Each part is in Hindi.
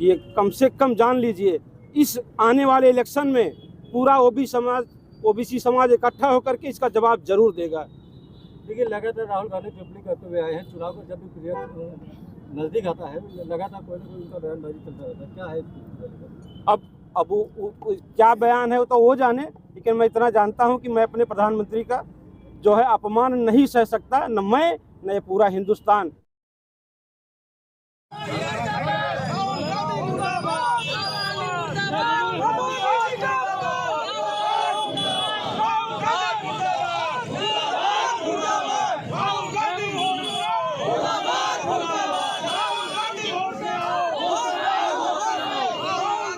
कि ये कम से कम जान लीजिए, इस आने वाले इलेक्शन में पूरा ओबीसी समाज इकट्ठा होकर के इसका जवाब जरूर देगा। देखिए, लगातार राहुल गांधी टिप्पणी करते हुए आए हैं। चुनाव को जब भी पीरियड नज़दीक आता है, लगातार कोई ना कोई उनका बयानबाजी चलता रहता है। क्या है अब वो क्या बयान है वो तो वो जाने, लेकिन मैं इतना जानता हूं कि मैं अपने प्रधानमंत्री का जो है अपमान नहीं सह सकता, न मैं न ये पूरा हिंदुस्तान।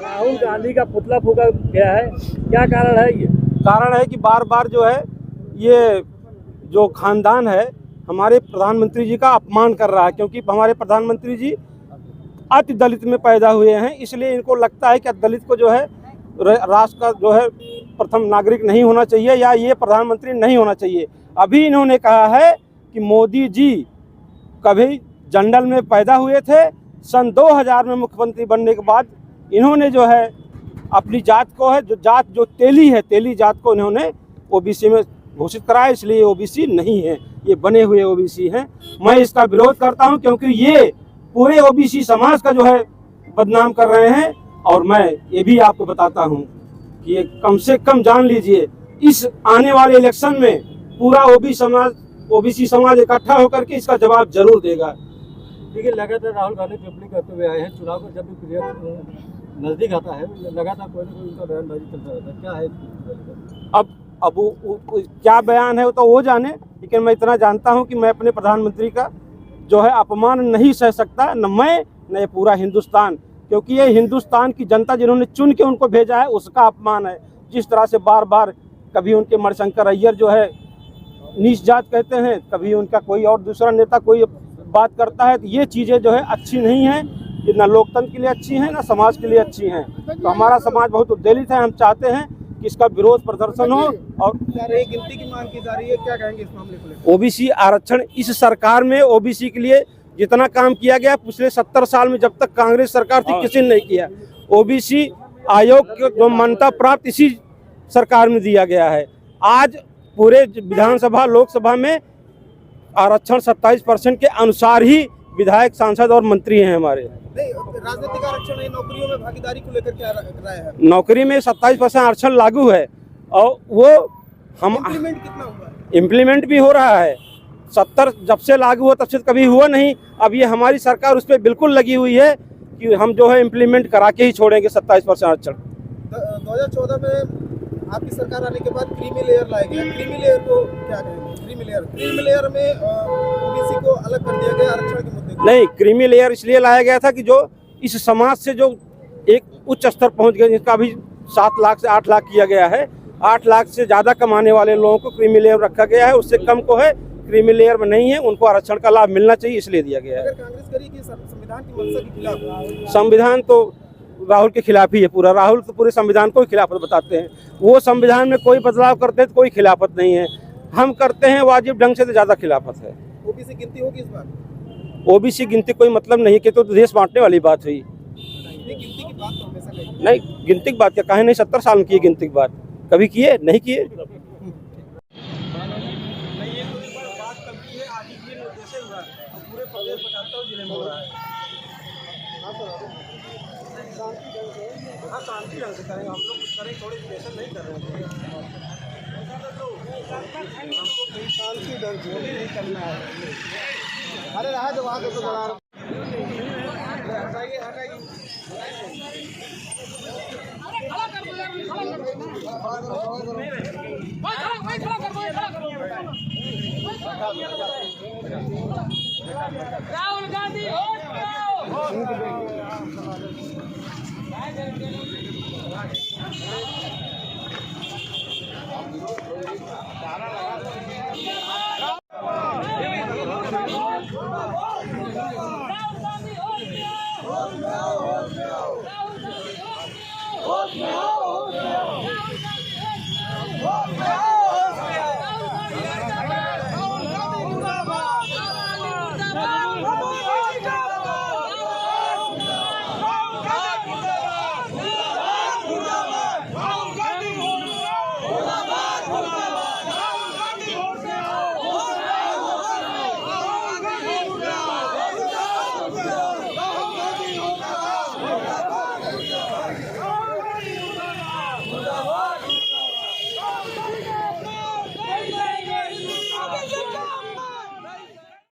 राहुल गांधी का पुतला फूंका गया है, क्या कारण है? ये कारण है कि बार बार जो है ये जो खानदान है हमारे प्रधानमंत्री जी का अपमान कर रहा है, क्योंकि हमारे प्रधानमंत्री जी अति दलित में पैदा हुए हैं, इसलिए इनको लगता है कि दलित को जो है राष्ट्र का जो है प्रथम नागरिक नहीं होना चाहिए या ये प्रधानमंत्री नहीं होना चाहिए। अभी इन्होंने कहा है कि मोदी जी कभी जंगल में पैदा हुए थे, सन 2000 में मुख्यमंत्री बनने के बाद इन्होंने जो है अपनी जात को है जो तेली है, तेली जात को इन्होंने ओबीसी में घोषित कराया, इसलिए ओबीसी नहीं है, ये बने हुए ओबीसी हैं। मैं इसका विरोध करता हूं क्योंकि ये पूरे ओबीसी समाज का जो है बदनाम कर रहे हैं। और मैं ये भी आपको बताता हूं कि ये कम से कम जान लीजिए, इस आने वाले इलेक्शन में पूरा ओबीसी समाज इकट्ठा होकर के इसका जवाब जरूर देगा। देखिए, लगातार राहुल गांधी टिप्पणी करते हुए आए हैं। चुनाव को जब भी पीरियड नज़दीक आता है, लगातार कोई ना कोई उनका बयानबाजी चलता रहता है। क्या है अब वो क्या बयान है वो तो वो जाने, लेकिन मैं इतना जानता हूं कि मैं अपने प्रधानमंत्री का जो है अपमान नहीं सह सकता, न मैं न ये पूरा हिंदुस्तान, क्योंकि ये हिंदुस्तान की जनता जिन्होंने चुन के उनको भेजा है उसका अपमान है। जिस तरह से बार बार कभी उनके मणिशंकर अय्यर जो है नीच जात कहते हैं, कभी उनका कोई और दूसरा नेता कोई बात करता है, तो ये चीज़ें जो है अच्छी नहीं हैं, ये न लोकतंत्र के लिए अच्छी हैं न समाज के लिए अच्छी हैं। तो हमारा समाज बहुत उद्वेलित है, हम चाहते हैं कि इसका विरोध प्रदर्शन हो। और गिनती की मांग की जा रही है, क्या कहेंगे इस मामले को लेकर? ओबीसी आरक्षण, इस सरकार में ओबीसी के लिए जितना काम किया गया पिछले 70 साल में, जब तक कांग्रेस सरकार थी किसी ने नहीं किया। ओबीसी आयोग को जो मान्यता प्राप्त इसी सरकार में दिया गया है। आज पूरे विधानसभा लोकसभा में आरक्षण 27% के अनुसार ही विधायक, सांसद और मंत्री हैं हमारे। नहीं, राजनीतिक आरक्षण है, नौकरियों में भागीदारी को लेकर क्या राय है? नौकरी में 27% आरक्षण लागू है और वो हम इम्प्लीमेंट कितना हुआ है? इम्प्लीमेंट भी हो रहा है। 70 जब से लागू हुआ तब से कभी हुआ नहीं। अब ये हमारी सरकार उस पर बिल्कुल लगी हुई है कि हम जो है इम्प्लीमेंट करा के ही छोड़ेंगे 27% आरक्षण। 2014 में आपकी सरकार आने के बाद क्रीमी लेयर लाया गया। क्रीमी लेयर को क्या कहेंगे? क्रीमी लेयर में ओबीसी को अलग कर दिया गया आरक्षण के मुद्दे को। नहीं, क्रीमी लेयर इसलिए लाया गया था कि जो इस समाज से जो एक उच्च स्तर पहुंच गए, जिसका अभी 7 लाख से 8 लाख किया गया है, 8 लाख से ज़्यादा कमाने वाले लोगों को क्रीमी लेयर रखा गया है। उससे कम को है क्रीमी लेयर में नहीं है, उनको आरक्षण का लाभ मिलना चाहिए, इसलिए दिया गया है। अगर कांग्रेस करी कि संविधान की मंशा के खिलाफ, संविधान तो राहुल के खिलाफ ही है पूरा। राहुल तो पूरे संविधान को ही खिलाफत बताते हैं। वो संविधान में कोई बदलाव करते हैं तो कोई खिलाफत नहीं है, हम करते हैं वाजिब ढंग से तो ज़्यादा खिलाफत है। ओबीसी गिनती होगी इस बार? ओबीसी गिनती कोई मतलब नहीं है कि तो देश बांटने वाली बात हुई। गिनती की बात तो हमेशा नहीं, गिनती की बात क्या, काहे नहीं 70 साल में की गिनती की बात, कभी किए नहीं किए। शांति ढंग से करेंगे हम लोग, कुछ करेंगे, थोड़ी प्रेशर नहीं कर रहे हैं, शांति ढंग से नहीं करना है। अरे रहा जो वहाँ देखो जरा राहुल गांधी